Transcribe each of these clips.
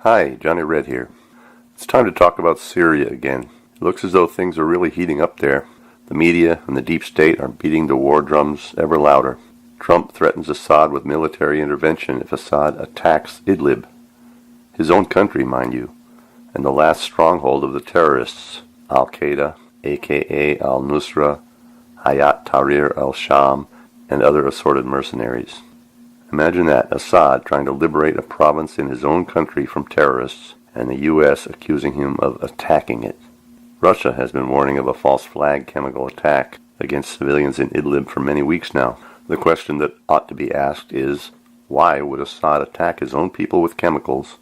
Hi, Johnny Red here. It's time to talk about Syria again. It looks as though things are really heating up there. The media and the deep state are beating the war drums ever louder. Trump threatens Assad with military intervention if Assad attacks Idlib. His own country, mind you, and the last stronghold of the terrorists, Al-Qaeda, aka al-Nusra, Hayat Tahrir al-Sham, and other assorted mercenaries. Imagine that, Assad trying to liberate a province in his own country from terrorists, and the U.S. accusing him of attacking it. Russia has been warning of a false flag chemical attack against civilians in Idlib for many weeks now. The question that ought to be asked is, why would Assad attack his own people with chemicals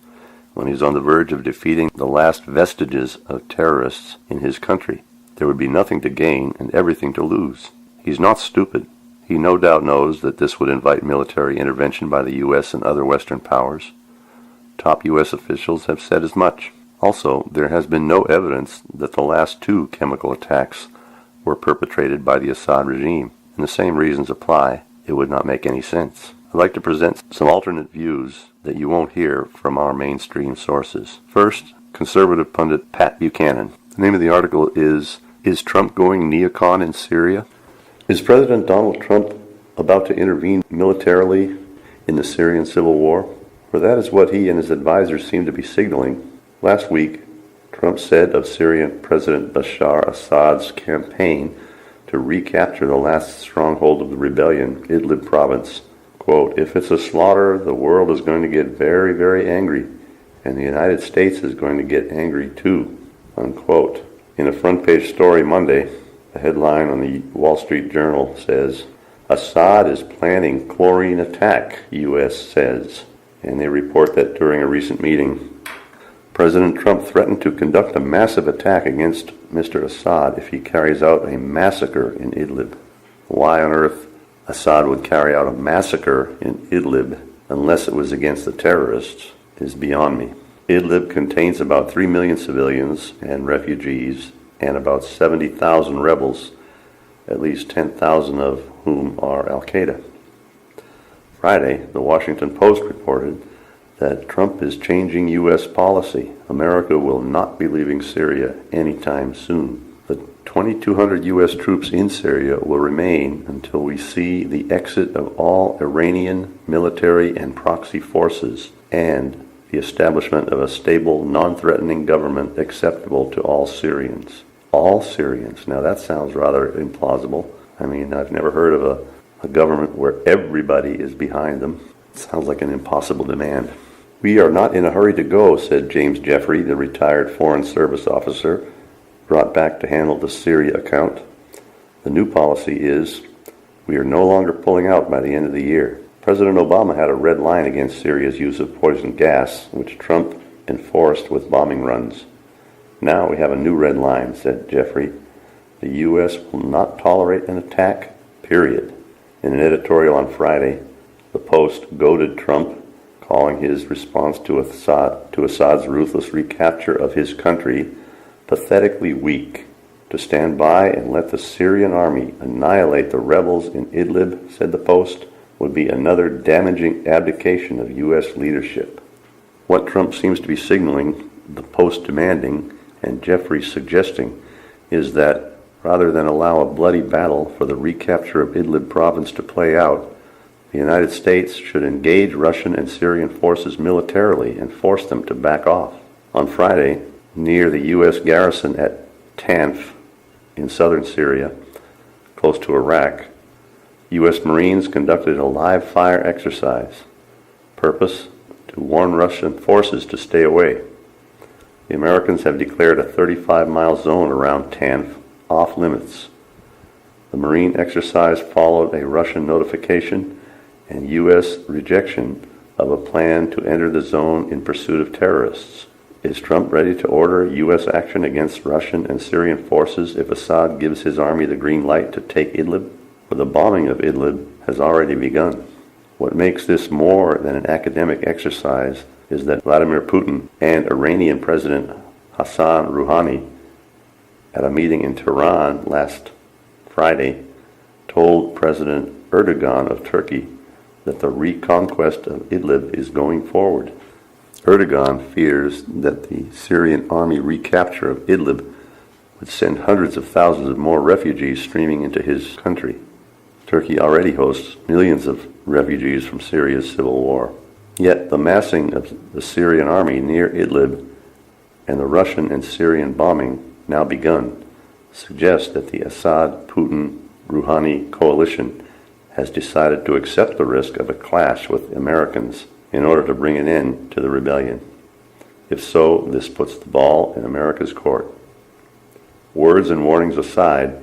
when he's on the verge of defeating the last vestiges of terrorists in his country? There would be nothing to gain and everything to lose. He's not stupid. He no doubt knows that this would invite military intervention by the U.S. and other Western powers. Top U.S. officials have said as much. Also, there has been no evidence that the last two chemical attacks were perpetrated by the Assad regime, and the same reasons apply. It would not make any sense. I'd like to present some alternate views that you won't hear from our mainstream sources. First, conservative pundit Pat Buchanan. The name of the article is Trump Going Neocon in Syria? Is President Donald Trump about to intervene militarily in the Syrian civil war? For that is what he and his advisors seem to be signaling. Last week, Trump said of Syrian President Bashar Assad's campaign to recapture the last stronghold of the rebellion, Idlib province, quote, "If it's a slaughter, the world is going to get very, very angry, and the United States is going to get angry too," unquote. In a front-page story Monday, the headline on the Wall Street Journal says, "Assad is planning chlorine attack, U.S. says." And they report that during a recent meeting, President Trump threatened to conduct a massive attack against Mr. Assad if he carries out a massacre in Idlib. Why on earth Assad would carry out a massacre in Idlib unless it was against the terrorists is beyond me. Idlib contains about 3 million civilians and refugees and about 70,000 rebels, at least 10,000 of whom are Al-Qaeda. Friday, the Washington Post reported that Trump is changing U.S. policy. America will not be leaving Syria anytime soon. The 2,200 U.S. troops in Syria will remain until we see the exit of all Iranian military and proxy forces and the establishment of a stable, non-threatening government acceptable to all Syrians. All Syrians. Now that sounds rather implausible. I mean, I've never heard of a government where everybody is behind them. It sounds like an impossible demand. "We are not in a hurry to go," said James Jeffrey, the retired Foreign Service officer, brought back to handle the Syria account. "The new policy is, we are no longer pulling out by the end of the year." President Obama had a red line against Syria's use of poison gas, which Trump enforced with bombing runs. "Now we have a new red line," said Jeffrey. "The U.S. will not tolerate an attack, period." In an editorial on Friday, the Post goaded Trump, calling his response to Assad's ruthless recapture of his country pathetically weak. "To stand by and let the Syrian army annihilate the rebels in Idlib," said the Post, "would be another damaging abdication of U.S. leadership." What Trump seems to be signaling, the Post demanding, and Jeffrey suggesting, is that rather than allow a bloody battle for the recapture of Idlib province to play out, the United States should engage Russian and Syrian forces militarily and force them to back off. On Friday, near the U.S. garrison at Tanf in southern Syria, close to Iraq, U.S. Marines conducted a live-fire exercise. Purpose? To warn Russian forces to stay away. The Americans have declared a 35-mile zone around Tanf off limits. The Marine exercise followed a Russian notification and U.S. rejection of a plan to enter the zone in pursuit of terrorists. Is Trump ready to order U.S. action against Russian and Syrian forces if Assad gives his army the green light to take Idlib? Well, the bombing of Idlib has already begun. What makes this more than an academic exercise is that Vladimir Putin and Iranian President Hassan Rouhani, at a meeting in Tehran last Friday, told President Erdogan of Turkey that the reconquest of Idlib is going forward. Erdogan fears that the Syrian army recapture of Idlib would send hundreds of thousands of more refugees streaming into his country. Turkey already hosts millions of refugees from Syria's civil war. Yet the massing of the Syrian army near Idlib and the Russian and Syrian bombing now begun suggest that the Assad-Putin-Rouhani coalition has decided to accept the risk of a clash with Americans in order to bring an end to the rebellion. If so, this puts the ball in America's court. Words and warnings aside,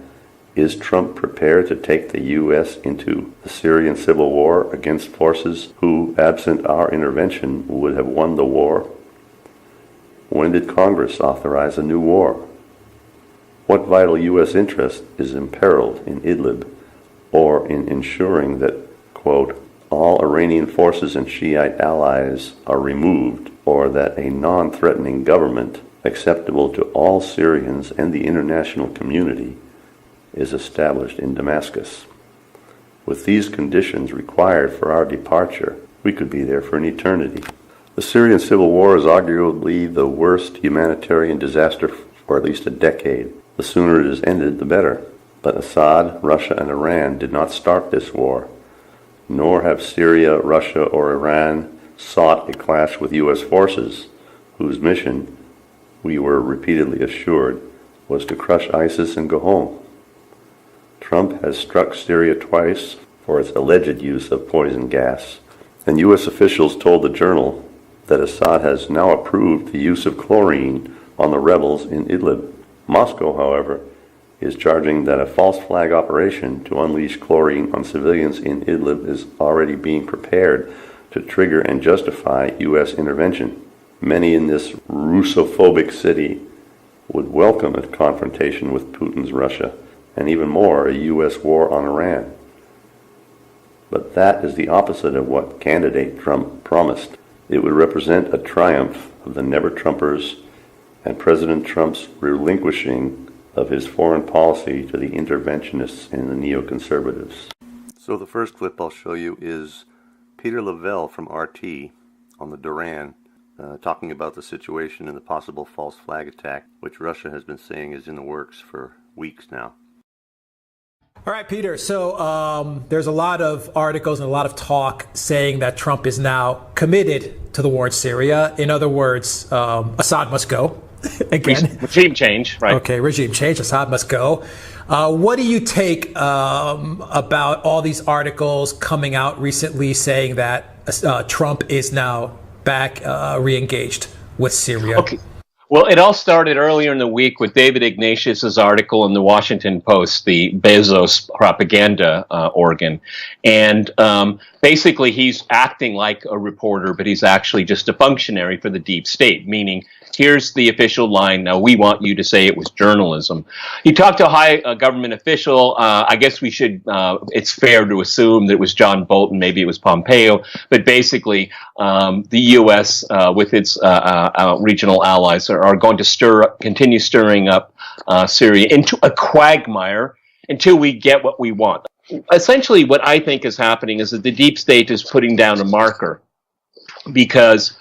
is Trump prepared to take the U.S. into the Syrian civil war against forces who, absent our intervention, would have won the war? When did Congress authorize a new war? What vital U.S. interest is imperiled in Idlib or in ensuring that, quote, all Iranian forces and Shiite allies are removed, or that a non-threatening government acceptable to all Syrians and the international community is established in Damascus? With these conditions required for our departure, we could be there for an eternity. The Syrian civil war is arguably the worst humanitarian disaster for at least a decade. The sooner it is ended, the better. But Assad, Russia, and Iran did not start this war, nor have Syria, Russia, or Iran sought a clash with U.S. forces, whose mission, we were repeatedly assured, was to crush ISIS and go home. Trump has struck Syria twice for its alleged use of poison gas, and U.S. officials told the Journal that Assad has now approved the use of chlorine on the rebels in Idlib. Moscow, however, is charging that a false flag operation to unleash chlorine on civilians in Idlib is already being prepared to trigger and justify U.S. intervention. Many in this Russophobic city would welcome a confrontation with Putin's Russia, and even more, a U.S. war on Iran. But that is the opposite of what candidate Trump promised. It would represent a triumph of the never-Trumpers and President Trump's relinquishing of his foreign policy to the interventionists and the neoconservatives. So the first clip I'll show you is Peter Lavelle from RT on the Duran talking about the situation and the possible false flag attack, which Russia has been saying is in the works for weeks now. All right, Peter. So there's a lot of articles and a lot of talk saying that Trump is now committed to the war in Syria. In other words, Assad must go. Again, regime change, right? Okay, regime change. Assad must go. What do you take about all these articles coming out recently saying that Trump is now back re-engaged with Syria? Okay. Well, it all started earlier in the week with David Ignatius's article in the Washington Post, the Bezos propaganda organ. And basically, he's acting like a reporter, but he's actually just a functionary for the deep state, meaning here's the official line. Now, we want you to say it was journalism. He talked to a high government official. I guess we should, it's fair to assume that it was John Bolton, maybe it was Pompeo. But basically, the U.S. With its regional allies are going to continue stirring up Syria into a quagmire until we get what we want. Essentially, what I think is happening is that the deep state is putting down a marker because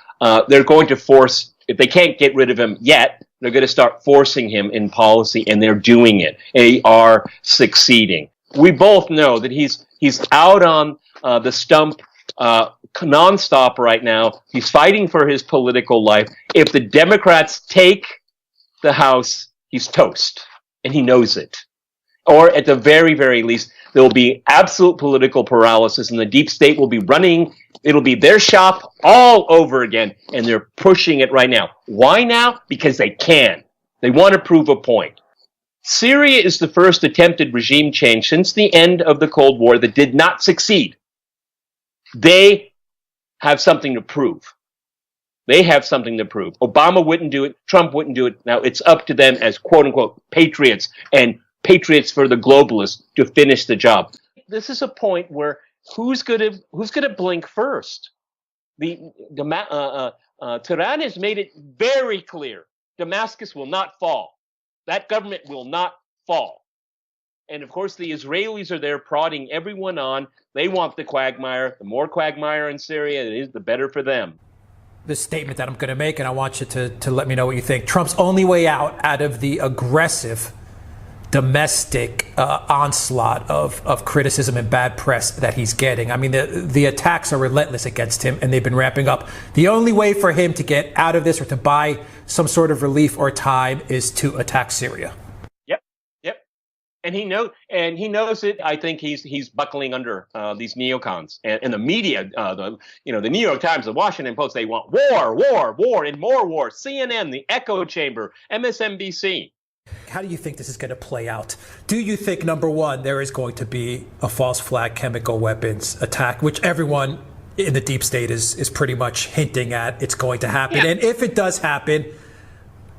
they're going to force, if they can't get rid of him yet, they're going to start forcing him in policy, and they're doing it. They are succeeding. We both know that he's out on the stump nonstop right now. He's fighting for his political life. If the Democrats take the House, he's toast, and he knows it. Or at the very, very least, there will be absolute political paralysis, and the deep state will be running. It'll be their shop all over again, and they're pushing it right now. Why now? Because they can. They want to prove a point. Syria is the first attempted regime change since the end of the Cold War that did not succeed. They have something to prove. They have something to prove. Obama wouldn't do it. Trump wouldn't do it. Now it's up to them as quote-unquote patriots and patriots for the globalists to finish the job. This is a point where who's gonna blink first? Tehran has made it very clear: Damascus will not fall. That government will not fall. And of course, the Israelis are there prodding everyone on. They want the quagmire. The more quagmire in Syria it is, the better for them. this statement that I'm going to make, and I want you to let me know what you think. Trump's only way out of the aggressive domestic onslaught of criticism and bad press that he's getting. I mean, the attacks are relentless against him, and they've been ramping up. The only way for him to get out of this or to buy some sort of relief or time is to attack Syria. Yep. And he knows it. I think he's buckling under these neocons and the media. The New York Times, the Washington Post. They want war, and more war. CNN, the echo chamber, MSNBC. How do you think this is going to play out? Do you think, number one, there is going to be a false flag chemical weapons attack, which everyone in the deep state is pretty much hinting at it's going to happen? Yeah. And if it does happen,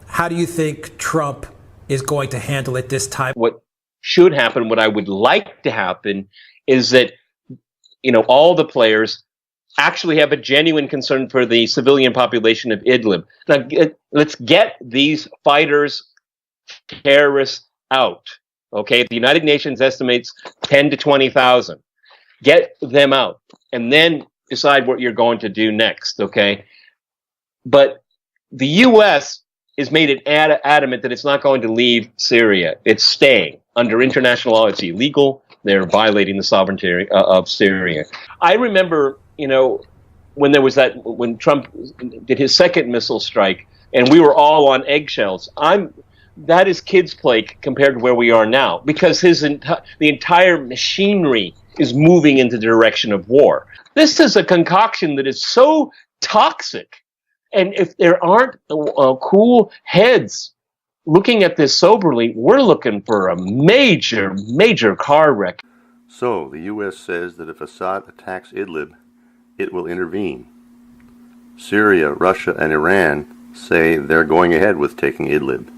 how do you think Trump is going to handle it this time? What should happen, what I would like to happen, is that all the players actually have a genuine concern for the civilian population of Idlib. Now, let's get these fighters, terrorists out. Okay, the United Nations estimates 10 to 20,000. Get them out, and then decide what you're going to do next. Okay, but the U.S. has made it adamant that it's not going to leave Syria. It's staying under international law. It's illegal. They're violating the sovereignty of Syria. I remember, when Trump did his second missile strike, and we were all on eggshells. That is kid's play compared to where we are now, because the entire machinery is moving in the direction of war. This is a concoction that is so toxic. And if there aren't cool heads looking at this soberly, we're looking for a major, major car wreck. So the U.S. says that if Assad attacks Idlib, it will intervene. Syria, Russia, and Iran say they're going ahead with taking Idlib.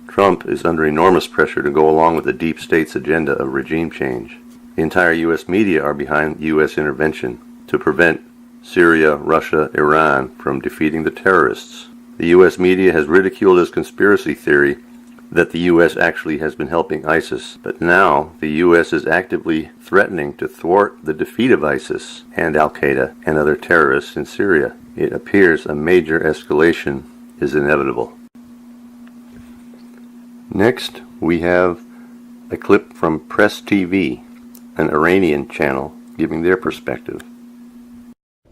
Trump is under enormous pressure to go along with the deep state's agenda of regime change. The entire U.S. media are behind U.S. intervention to prevent Syria, Russia, Iran from defeating the terrorists. The U.S. media has ridiculed as conspiracy theory that the U.S. actually has been helping ISIS, but now the U.S. is actively threatening to thwart the defeat of ISIS and Al-Qaeda and other terrorists in Syria. It appears a major escalation is inevitable. Next, we have a clip from Press TV, an Iranian channel, giving their perspective.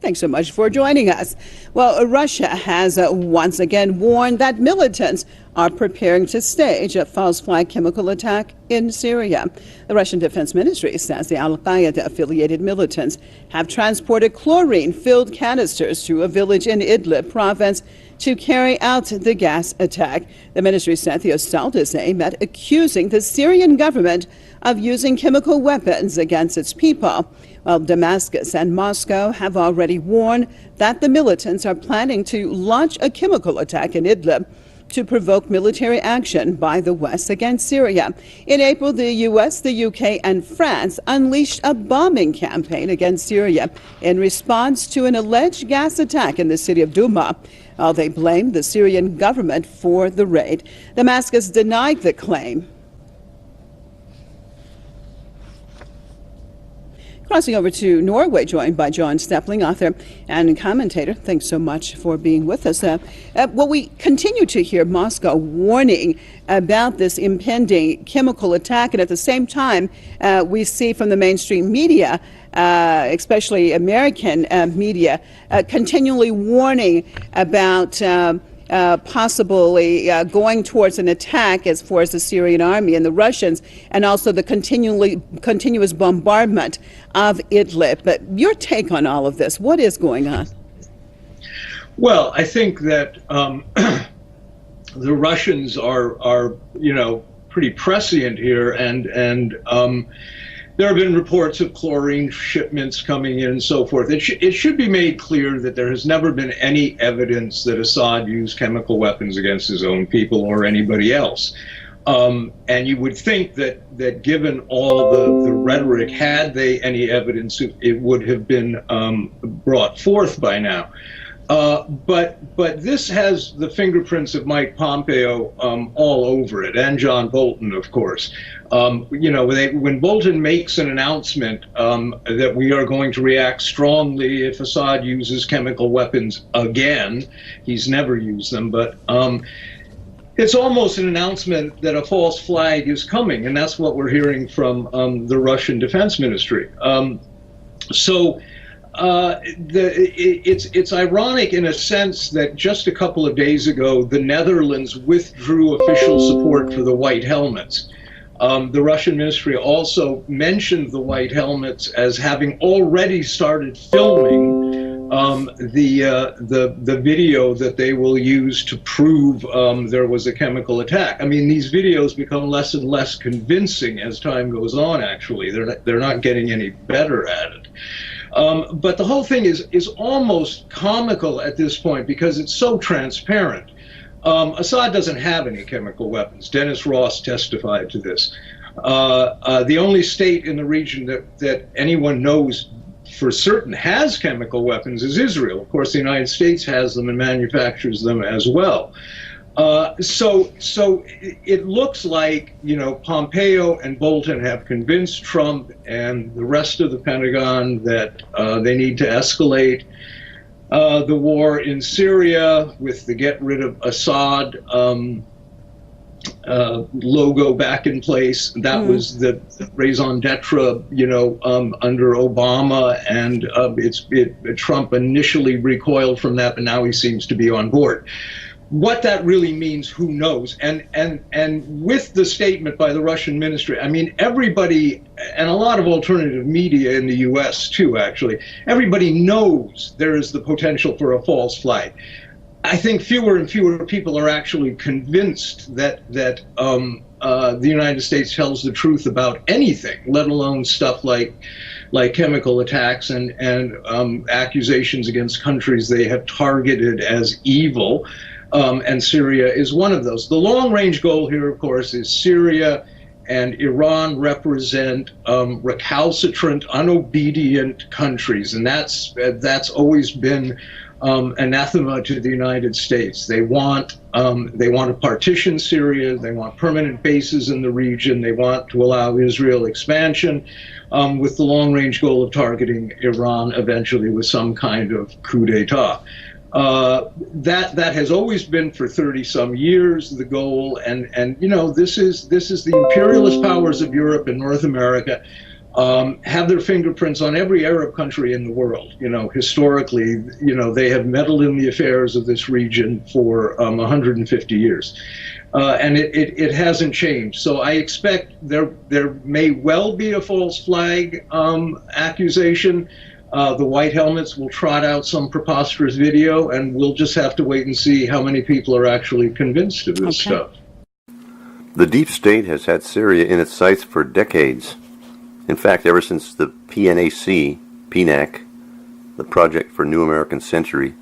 Thanks so much for joining us. Well, Russia has once again warned that militants are preparing to stage a false flag chemical attack in Syria. The Russian Defense Ministry says the Al-Qaeda-affiliated militants have transported chlorine-filled canisters to a village in Idlib province to carry out the gas attack. The ministry said the assault is aimed at accusing the Syrian government of using chemical weapons against its people. Well, Damascus and Moscow have already warned that the militants are planning to launch a chemical attack in Idlib to provoke military action by the West against Syria. In April, the U.S., the U.K., and France unleashed a bombing campaign against Syria in response to an alleged gas attack in the city of Douma. They blamed the Syrian government for the raid. Damascus denied the claim. Crossing over to Norway, joined by John Stepling, author and commentator. Thanks so much for being with us. Well, we continue to hear Moscow warning about this impending chemical attack, and at the same time, we see from the mainstream media, especially American media, continually warning about possibly going towards an attack as far as the Syrian army and the Russians, and also the continuous bombardment of Idlib. But your take on all of this, what is going on? Well, I think that the Russians are pretty prescient here, and there have been reports of chlorine shipments coming in and so forth. It should be made clear that there has never been any evidence that Assad used chemical weapons against his own people or anybody else. And you would think that given all the rhetoric, had they any evidence, it would have been brought forth by now. But this has the fingerprints of Mike Pompeo all over it, and John Bolton, of course. When Bolton makes an announcement that we are going to react strongly if Assad uses chemical weapons again, he's never used them, but it's almost an announcement that a false flag is coming, and that's what we're hearing from the Russian Defense Ministry. It's ironic in a sense that just a couple of days ago, the Netherlands withdrew official support for the White Helmets. The Russian ministry also mentioned the White Helmets as having already started filming the video that they will use to prove there was a chemical attack. I mean, these videos become less and less convincing as time goes on. Actually, they're not getting any better at it. But the whole thing is almost comical at this point because it's so transparent. Assad doesn't have any chemical weapons. Dennis Ross testified to this. The only state in the region that anyone knows for certain has chemical weapons is Israel. Of course, the United States has them and manufactures them as well. So it looks like, Pompeo and Bolton have convinced Trump and the rest of the Pentagon that they need to escalate the war in Syria with the get rid of Assad logo back in place. That was the raison d'etre, under Obama, and Trump initially recoiled from that, but now he seems to be on board. What that really means, who knows? And with the statement by the Russian ministry, I mean, everybody, and a lot of alternative media in the U.S. too, actually, everybody knows there is the potential for a false flag. I think fewer and fewer people are actually convinced that the United States tells the truth about anything, let alone stuff like chemical attacks and accusations against countries they have targeted as evil. And Syria is one of those. The long-range goal here, of course, is Syria and Iran represent recalcitrant, unobedient countries, and that's always been anathema to the United States. They want to partition Syria. They want permanent bases in the region. They want to allow Israel expansion, with the long-range goal of targeting Iran eventually with some kind of coup d'état. That has always been for 30-some years the goal, and this is the imperialist powers of Europe and North America have their fingerprints on every Arab country in the world. Historically, they have meddled in the affairs of this region for 150 years, and it hasn't changed. So I expect there may well be a false flag accusation. The White Helmets will trot out some preposterous video, and we'll just have to wait and see how many people are actually convinced of this stuff. The deep state has had Syria in its sights for decades. In fact, ever since the PNAC, the Project for New American Century,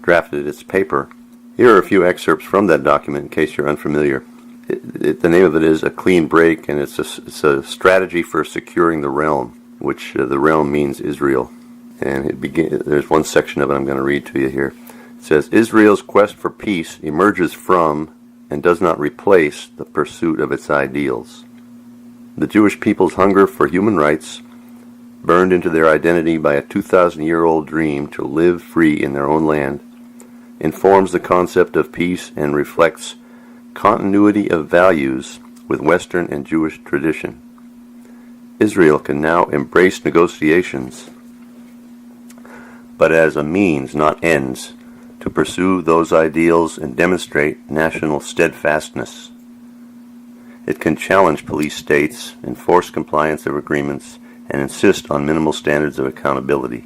drafted its paper. Here are a few excerpts from that document in case you're unfamiliar. The name of it is A Clean Break, and it's a strategy for securing the realm, which the realm means Israel. And there's one section of it I'm going to read to you here. It says, Israel's quest for peace emerges from and does not replace the pursuit of its ideals. The Jewish people's hunger for human rights, burned into their identity by a 2,000-year-old dream to live free in their own land, informs the concept of peace and reflects continuity of values with Western and Jewish tradition. Israel can now embrace negotiations, but as a means, not ends, to pursue those ideals and demonstrate national steadfastness. It can challenge police states, enforce compliance of agreements, and insist on minimal standards of accountability.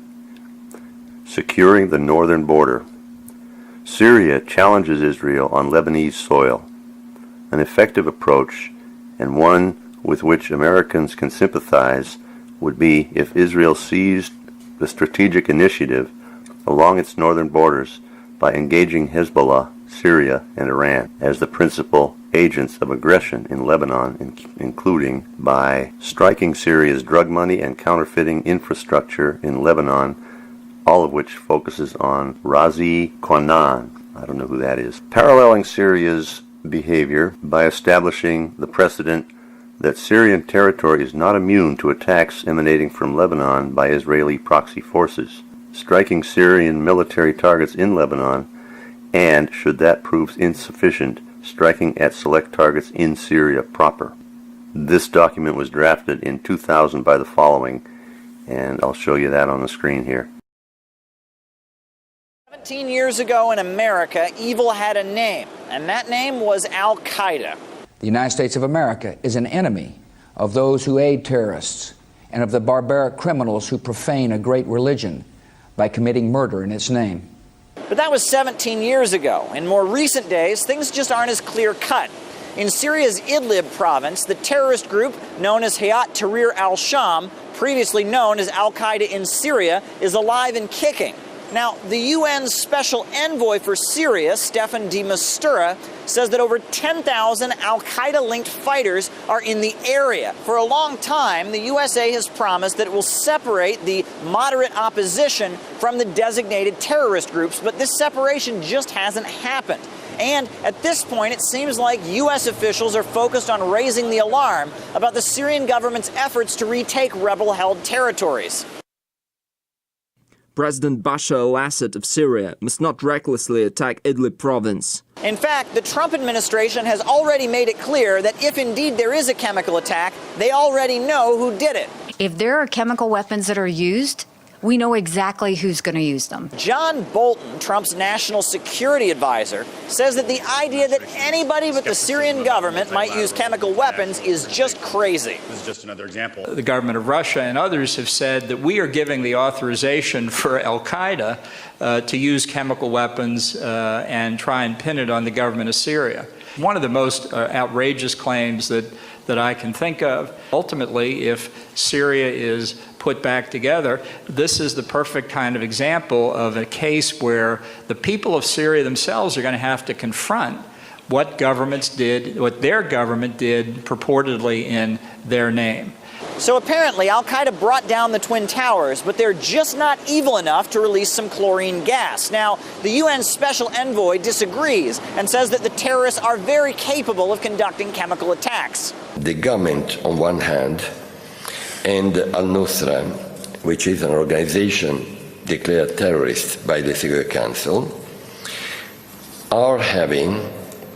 Securing the northern border. Syria challenges Israel on Lebanese soil, an effective approach, and one with which Americans can sympathize would be if Israel seized the strategic initiative along its northern borders by engaging Hezbollah, Syria, and Iran as the principal agents of aggression in Lebanon, including by striking Syria's drug money and counterfeiting infrastructure in Lebanon all of which focuses on Razi Konan. I don't know who that is. Paralleling Syria's behavior by establishing the precedent that Syrian territory is not immune to attacks emanating from Lebanon by Israeli proxy forces, striking Syrian military targets in Lebanon, and, should that prove insufficient, striking at select targets in Syria proper. This document was drafted in 2000 by the following, and I'll show you that on the screen here. 17 years ago in America, evil had a name, and that name was Al-Qaeda. The United States of America is an enemy of those who aid terrorists and of the barbaric criminals who profane a great religion by committing murder in its name. But that was 17 years ago. In more recent days, things just aren't as clear-cut. In Syria's Idlib province, the terrorist group known as Hayat Tahrir al-Sham, previously known as Al-Qaeda in Syria, is alive and kicking. Now, the UN's special envoy for Syria, Staffan de Mistura, says that over 10,000 Al-Qaeda-linked fighters are in the area. For a long time, the USA has promised that it will separate the moderate opposition from the designated terrorist groups, but this separation just hasn't happened. And at this point, it seems like U.S. officials are focused on raising the alarm about the Syrian government's efforts to retake rebel-held territories. President Bashar al-Assad of Syria must not recklessly attack Idlib province. In fact, the Trump administration has already made it clear that if indeed there is a chemical attack, they already know who did it. If there are chemical weapons that are used, we know exactly who's going to use them. John Bolton, Trump's national security advisor, says that the idea that anybody but the Syrian government might use chemical weapons is just crazy. This is just another example. The government of Russia and others have said that we are giving the authorization for Al-Qaeda to use chemical weapons and try and pin it on the government of Syria. One of the most outrageous claims that I can think of. Ultimately, if Syria is put back together, this is the perfect kind of example of a case where the people of Syria themselves are going to have to confront what governments did, what their government did purportedly in their name. So apparently Al-Qaeda brought down the Twin Towers, but they're just not evil enough to release some chlorine gas. Now, the UN Special Envoy disagrees and says that the terrorists are very capable of conducting chemical attacks. The government, on one hand, and Al-Nusra, which is an organization declared terrorist by the Security Council, are having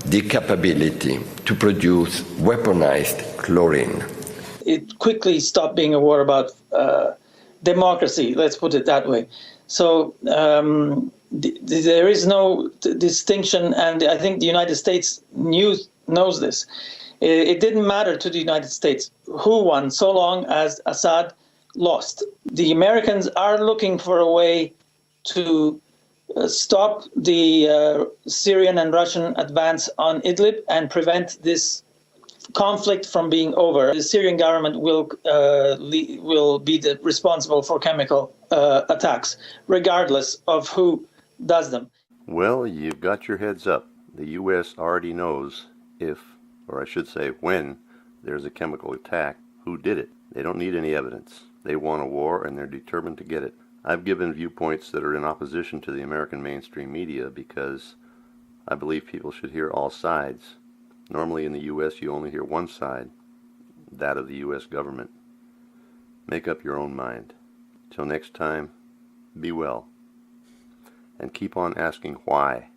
the capability to produce weaponized chlorine. It quickly stopped being a war about democracy, let's put it that way. So there is no distinction, and I think the United States knows this. It didn't matter to the United States who won so long as Assad lost. The Americans are looking for a way to stop the Syrian and Russian advance on Idlib and prevent this conflict from being over. The Syrian government will be responsible for chemical attacks, regardless of who does them. Well, you've got your heads up. The U.S. already knows if, or I should say when, there's a chemical attack, who did it. They don't need any evidence. They want a war and they're determined to get it. I've given viewpoints that are in opposition to the American mainstream media because I believe people should hear all sides. Normally in the U.S. you only hear one side, that of the U.S. government. Make up your own mind. Till next time, be well. And keep on asking why.